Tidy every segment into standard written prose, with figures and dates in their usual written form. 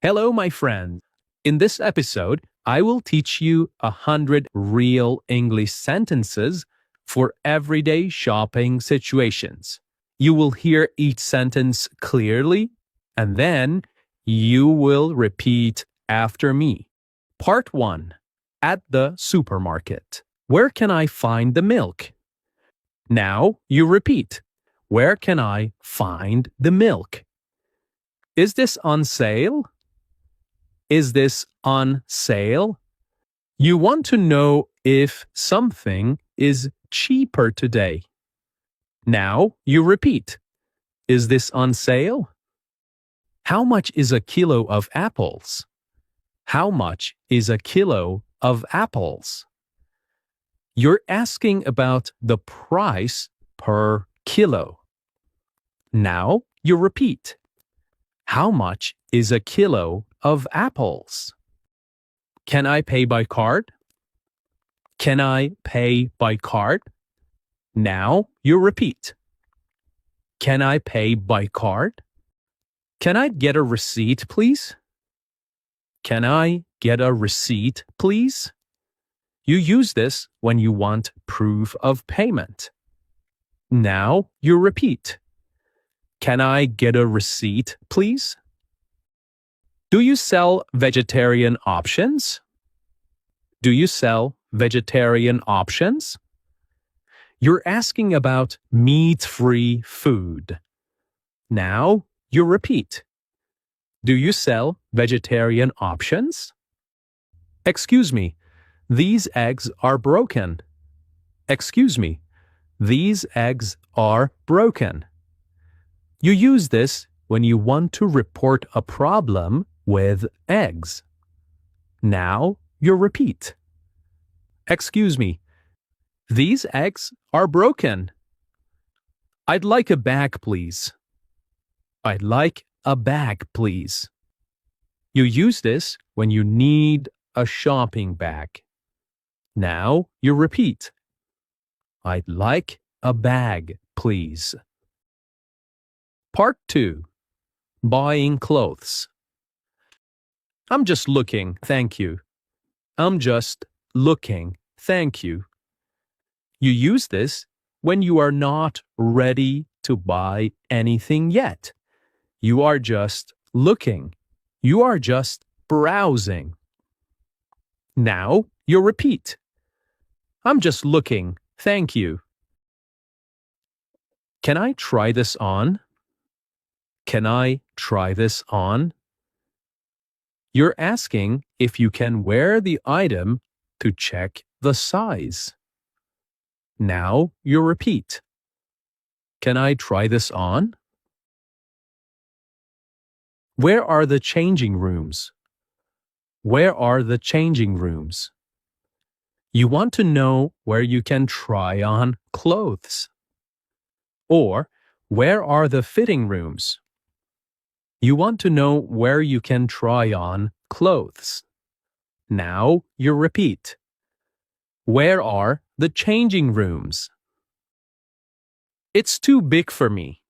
Hello, my friend. In this episode, I will teach you 100 real English sentences for everyday shopping situations. You will hear each sentence clearly, and then you will repeat after me. Part 1. At the supermarket. Where can I find the milk? Now you repeat. Where can I find the milk? Is this on sale? Is this on sale? You want to know if something is cheaper today. Now you repeat. Is this on sale? How much is a kilo of apples? How much is a kilo of apples? You're asking about the price per kilo. Now you repeat. How much is a kilo of apples? Can I pay by card? Can I pay by card? Now you repeat. Can I pay by card? Can I get a receipt, please? Can I get a receipt, please? You use this when you want proof of payment. Now you repeat. Can I get a receipt, please? Do you sell vegetarian options? Do you sell vegetarian options? You're asking about meat-free food. Now you repeat. Do you sell vegetarian options? Excuse me, these eggs are broken. Excuse me, these eggs are broken. You use this when you want to report a problem with eggs. Now you repeat. Excuse me, these eggs are broken. I'd like a bag, please. I'd like a bag, please. You use this when you need a shopping bag. Now you repeat. I'd like a bag, please. Part 2. Buying clothes. I'm just looking, thank you. I'm just looking, thank you. You use this when you are not ready to buy anything yet. You are just looking. You are just browsing. Now you repeat. I'm just looking, thank you. Can I try this on? Can I try this on? You're asking if you can wear the item to check the size. Now you repeat. Can I try this on? Where are the changing rooms? Where are the changing rooms? You want to know where you can try on clothes. Or, where are the fitting rooms? You want to know where you can try on clothes. Now you repeat. Where are the changing rooms? It's too big for me.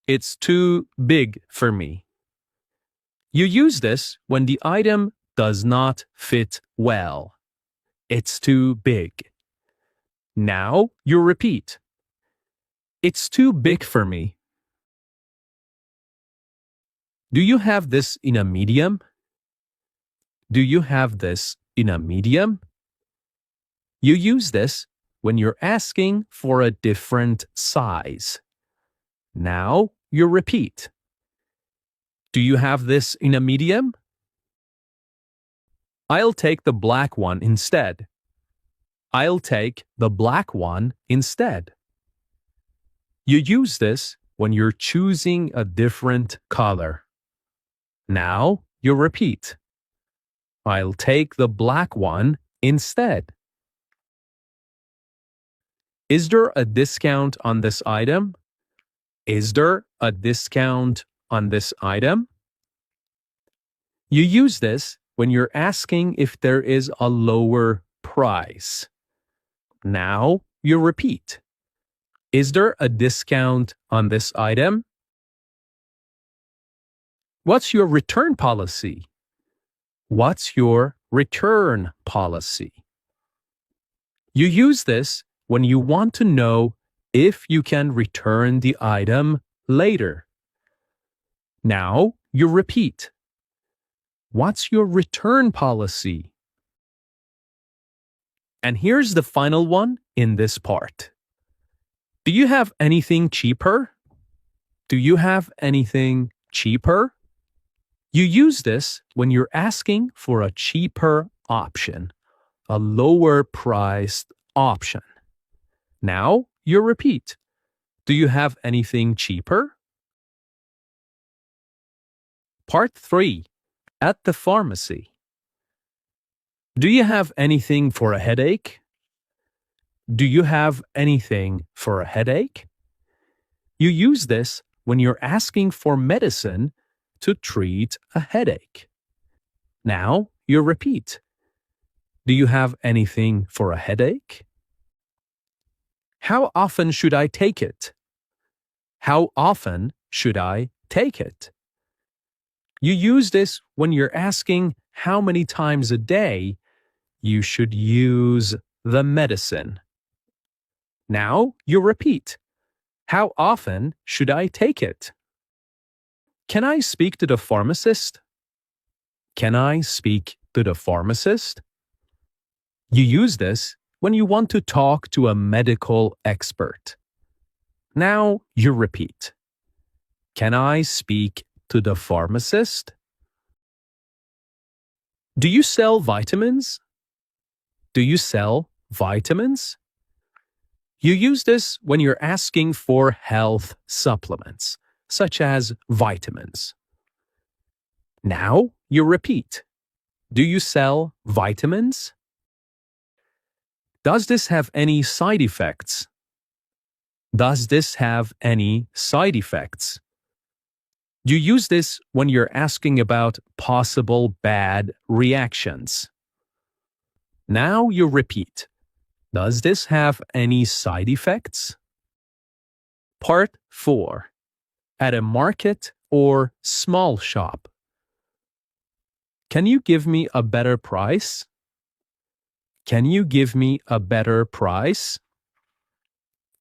It's too big for me. You use this when the item does not fit well. It's too big. Now you repeat. It's too big for me. Do you have this in a medium? Do you have this in a medium? You use this when you're asking for a different size. Now you repeat. Do you have this in a medium? I'll take the black one instead. I'll take the black one instead. You use this when you're choosing a different color. Now you repeat. I'll take the black one instead. Is there a discount on this item? Is there a discount on this item? You use this when you're asking if there is a lower price. Now you repeat. Is there a discount on this item? What's your return policy? What's your return policy? You use this when you want to know if you can return the item later. Now you repeat. What's your return policy? And here's the final one in this part. Do you have anything cheaper? Do you have anything cheaper? You use this when you're asking for a cheaper option, a lower priced option. Now you repeat. Do you have anything cheaper? Part 3. At the pharmacy. Do you have anything for a headache? Do you have anything for a headache? You use this when you're asking for medicine to treat a headache. Now you repeat. Do you have anything for a headache? How often should I take it? How often should I take it? You use this when you're asking how many times a day you should use the medicine. Now you repeat. How often should I take it? Can I speak to the pharmacist? Can I speak to the pharmacist? You use this when you want to talk to a medical expert. Now you repeat. Can I speak to the pharmacist? Do you sell vitamins? Do you sell vitamins? You use this when you're asking for health supplements, such as vitamins. Now you repeat. Do you sell vitamins? Does this have any side effects? Does this have any side effects? You use this when you're asking about possible bad reactions. Now you repeat. Does this have any side effects? Part 4. At a market or small shop. Can you give me a better price? Can you give me a better price?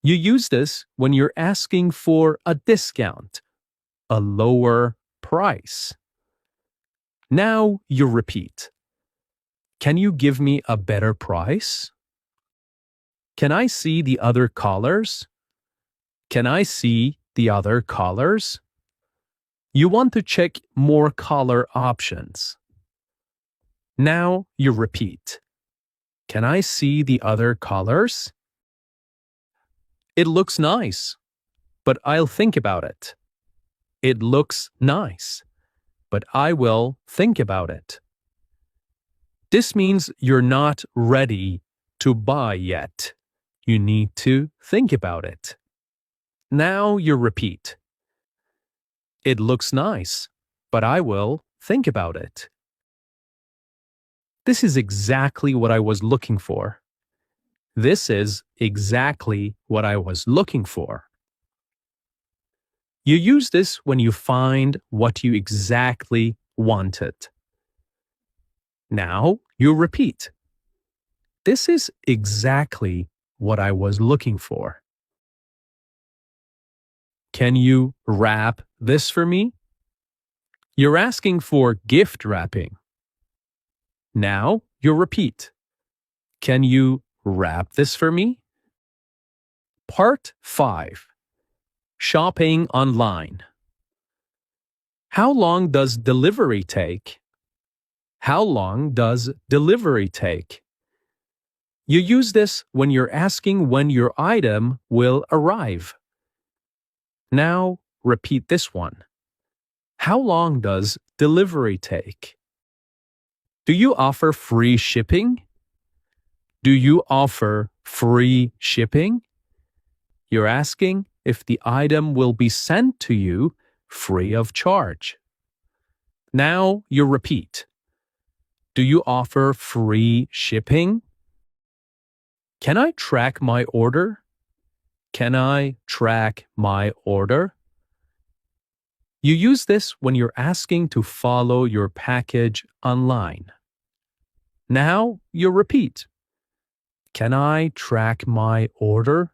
You use this when you're asking for a discount, a lower price. Now you repeat. Can you give me a better price? Can I see the other colors? Can I see the other colors? You want to check more color options. Now you repeat. Can I see the other colors? It looks nice, but I'll think about it. It looks nice, but I will think about it. This means you're not ready to buy yet. You need to think about it. Now you repeat. It looks nice, but I will think about it. This is exactly what I was looking for. This is exactly what I was looking for. You use this when you find what you exactly wanted. Now you repeat. This is exactly what I was looking for. Can you wrap this for me? You're asking for gift wrapping. Now you repeat. Can you wrap this for me? Part 5. Shopping online. How long does delivery take? How long does delivery take? You use this when you're asking when your item will arrive. Now repeat this one. How long does delivery take? Do you offer free shipping? Do you offer free shipping? You're asking if the item will be sent to you free of charge. Now you repeat. Do you offer free shipping? Can I track my order? Can I track my order? You use this when you're asking to follow your package online. Now you repeat. Can I track my order?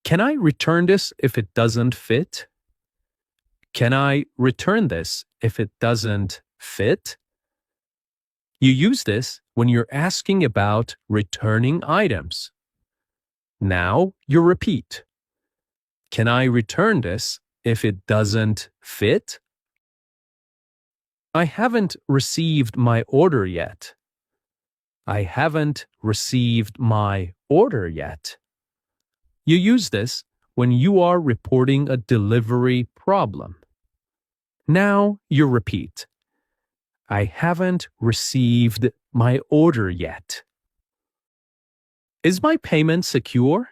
Can I return this if it doesn't fit? Can I return this if it doesn't fit? You use this when you're asking about returning items. Now you repeat. Can I return this if it doesn't fit? I haven't received my order yet. I haven't received my order yet. You use this when you are reporting a delivery problem. Now you repeat. I haven't received my order yet. Is my payment secure?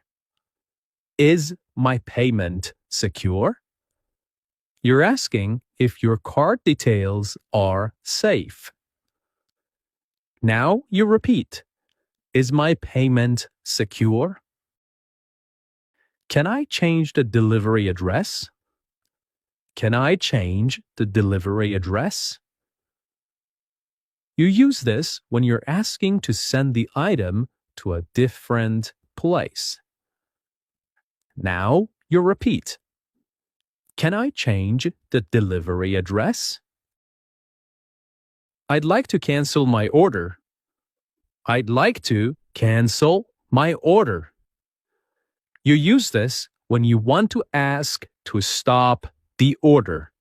Is my payment secure? You're asking if your card details are safe. Now you repeat. Is my payment secure? Can I change the delivery address? Can I change the delivery address? You use this when you're asking to send the item to a different place. Now you repeat. Can I change the delivery address? I'd like to cancel my order. I'd like to cancel my order. You use this when you want to ask to stop the order,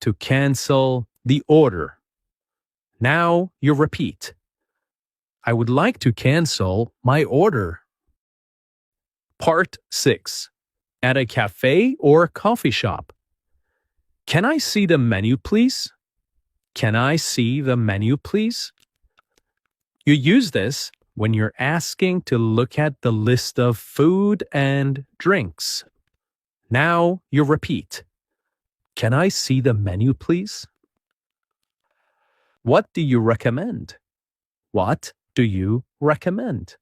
to cancel the order. Now you repeat. I would like to cancel my order. Part 6. At a cafe or coffee shop. Can I see the menu, please? Can I see the menu, please? You use this when you're asking to look at the list of food and drinks. Now you repeat. Can I see the menu, please? What do you recommend? What do you recommend?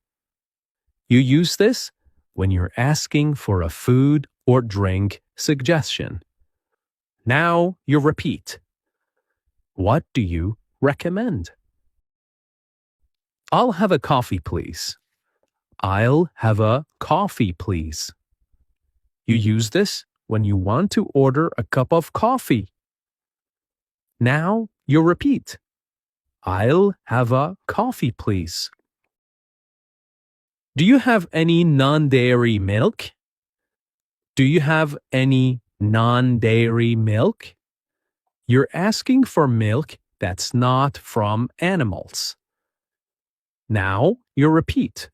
You use this when you're asking for a food or drink suggestion. Now you repeat. What do you recommend? I'll have a coffee, please. I'll have a coffee, please. You use this when you want to order a cup of coffee. Now you repeat. I'll have a coffee, please. Do you have any non-dairy milk? Do you have any non-dairy milk? You're asking for milk that's not from animals. Now you repeat.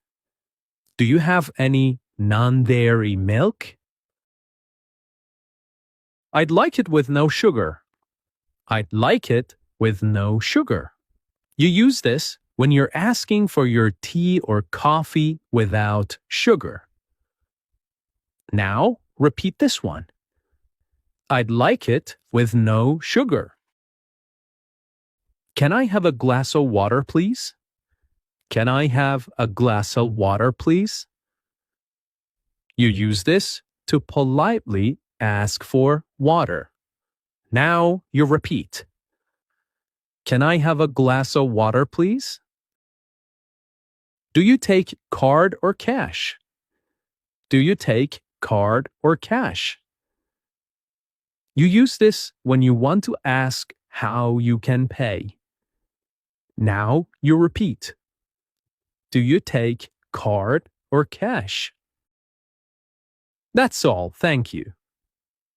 Do you have any non-dairy milk? I'd like it with no sugar. I'd like it with no sugar. You use this when you're asking for your tea or coffee without sugar. Now repeat this one. I'd like it with no sugar. Can I have a glass of water, please? Can I have a glass of water, please? You use this to politely ask for water. Now you repeat. Can I have a glass of water, please? Do you take card or cash? Do you take card or cash? You use this when you want to ask how you can pay. Now you repeat. Do you take card or cash? That's all, thank you.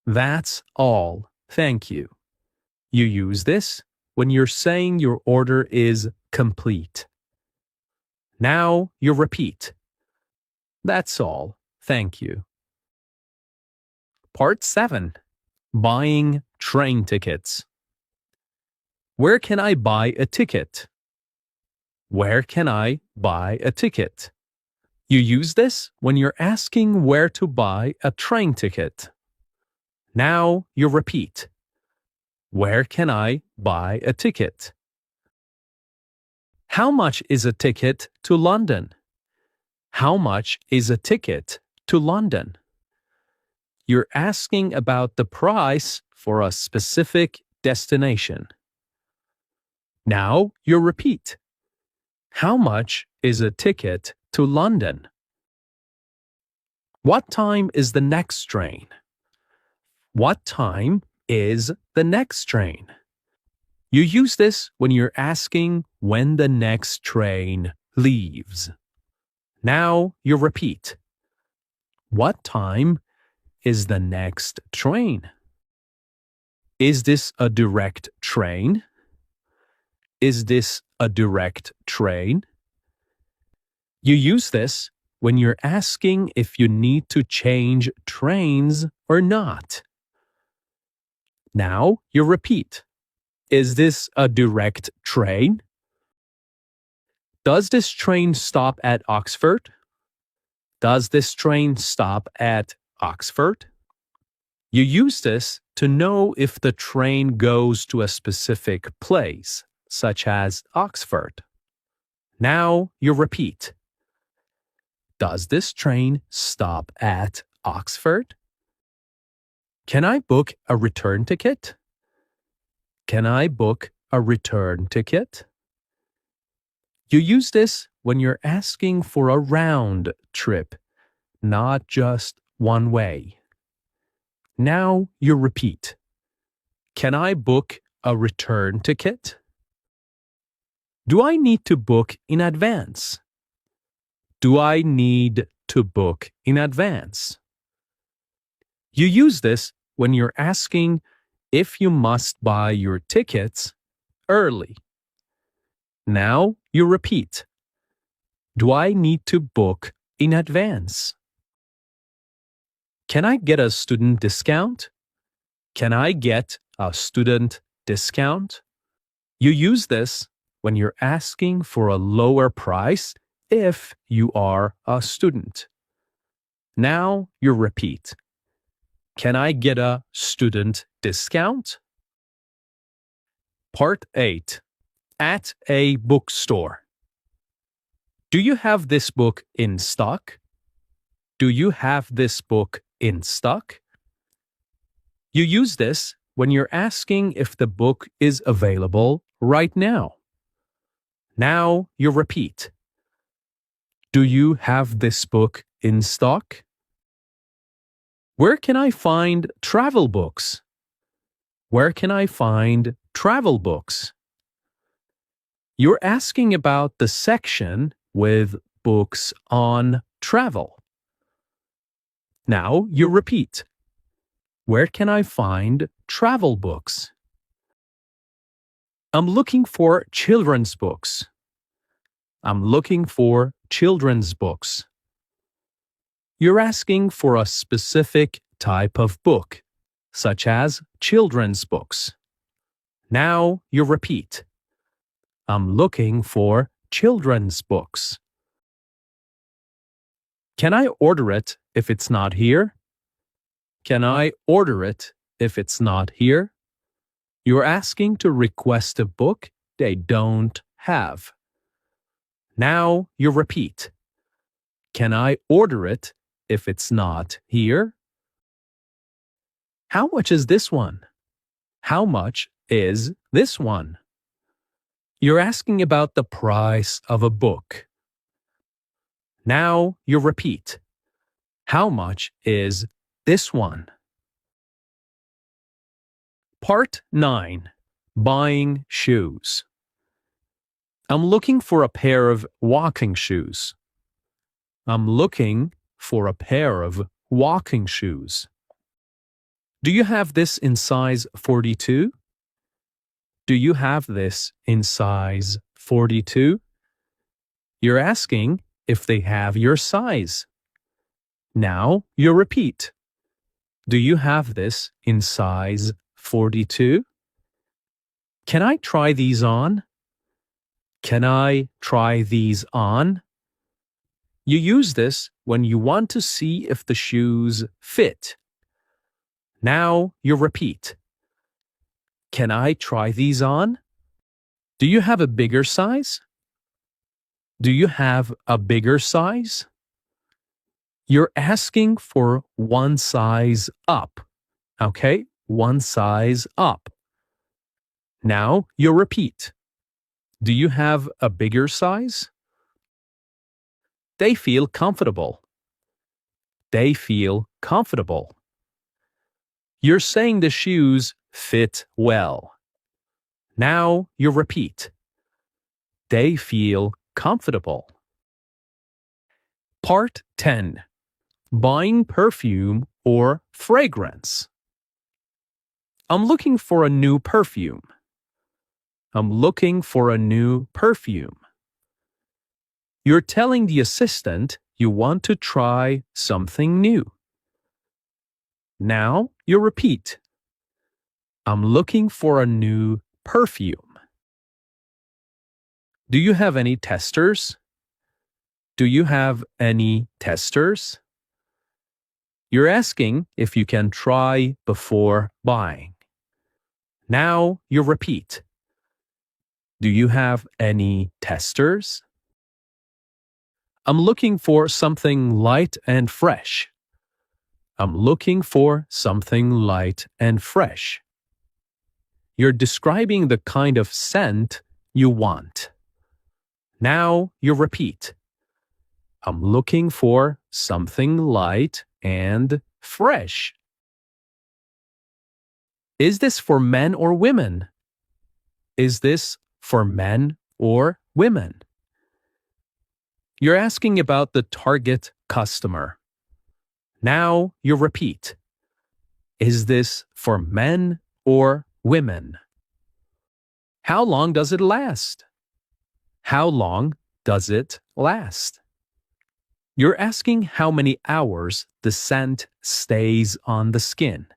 That's all, thank you. You use this when you're saying your order is complete. Now you repeat. That's all, thank you. Part 7. Buying train tickets. Where can I buy a ticket? Where can I buy a ticket? You use this when you're asking where to buy a train ticket. Now you repeat. Where can I buy a ticket? How much is a ticket to London? How much is a ticket to London? You're asking about the price for a specific destination. Now you repeat. How much is a ticket to London? What time is the next train? What time is the next train? You use this when you're asking when the next train leaves. Now you repeat. What time is the next train? Is this a direct train? Is this a direct train? You use this when you're asking if you need to change trains or not. Now you repeat. Is this a direct train? Does this train stop at Oxford? Does this train stop at Oxford? You use this to know if the train goes to a specific place, such as Oxford. Now you repeat. Does this train stop at Oxford? Can I book a return ticket? Can I book a return ticket? You use this when you're asking for a round trip, not just one way. Now you repeat. Can I book a return ticket? Do I need to book in advance? Do I need to book in advance? You use this when you're asking if you must buy your tickets early. Now you repeat. Do I need to book in advance? Can I get a student discount? Can I get a student discount? You use this when you're asking for a lower price if you are a student. Now you repeat. Can I get a student discount? Part 8. At a bookstore. Do you have this book in stock? Do you have this book in stock? You use this when you're asking if the book is available right now. Now you repeat. Do you have this book in stock? Where can I find travel books? Where can I find travel books? You're asking about the section with books on travel. Now you repeat. Where can I find travel books? I'm looking for children's books. I'm looking for children's books. You're asking for a specific type of book, such as children's books. Now you repeat. I'm looking for children's books. Can I order it if it's not here? Can I order it if it's not here? You're asking to request a book they don't have. Now you repeat. Can I order it if it's not here? How much is this one? How much is this one? You're asking about the price of a book. Now you repeat. How much is this one? Part 9. Buying shoes. I'm looking for a pair of walking shoes. I'm looking for a pair of walking shoes. Do you have this in size 42? Do you have this in size 42? You're asking if they have your size. Now you repeat. Do you have this in size 42? Can I try these on? Can I try these on? You use this when you want to see if the shoes fit. Now you repeat. Can I try these on? Do you have a bigger size? Do you have a bigger size? You're asking for one size up, okay? one size up. Now you repeat. Do you have a bigger size? They feel comfortable. They feel comfortable. You're saying the shoes fit well. Now you repeat. They feel comfortable. Part 10. Buying perfume or fragrance. I'm looking for a new perfume. I'm looking for a new perfume. You're telling the assistant you want to try something new. Now you repeat. I'm looking for a new perfume. Do you have any testers? Do you have any testers? You're asking if you can try before buying. Now you repeat. Do you have any testers? I'm looking for something light and fresh. I'm looking for something light and fresh. You're describing the kind of scent you want. Now you repeat. I'm looking for something light and fresh. Is this for men or women? Is this for men or women? You're asking about the target customer. Now you repeat. Is this for men or women? How long does it last? How long does it last? You're asking how many hours the scent stays on the skin.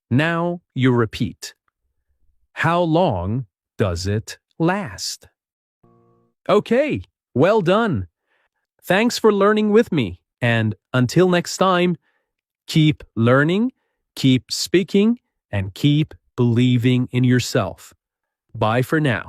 Now you repeat. How long does it last? Okay, well done. Thanks for learning with me. And until next time, keep learning, keep speaking, and keep believing in yourself. Bye for now.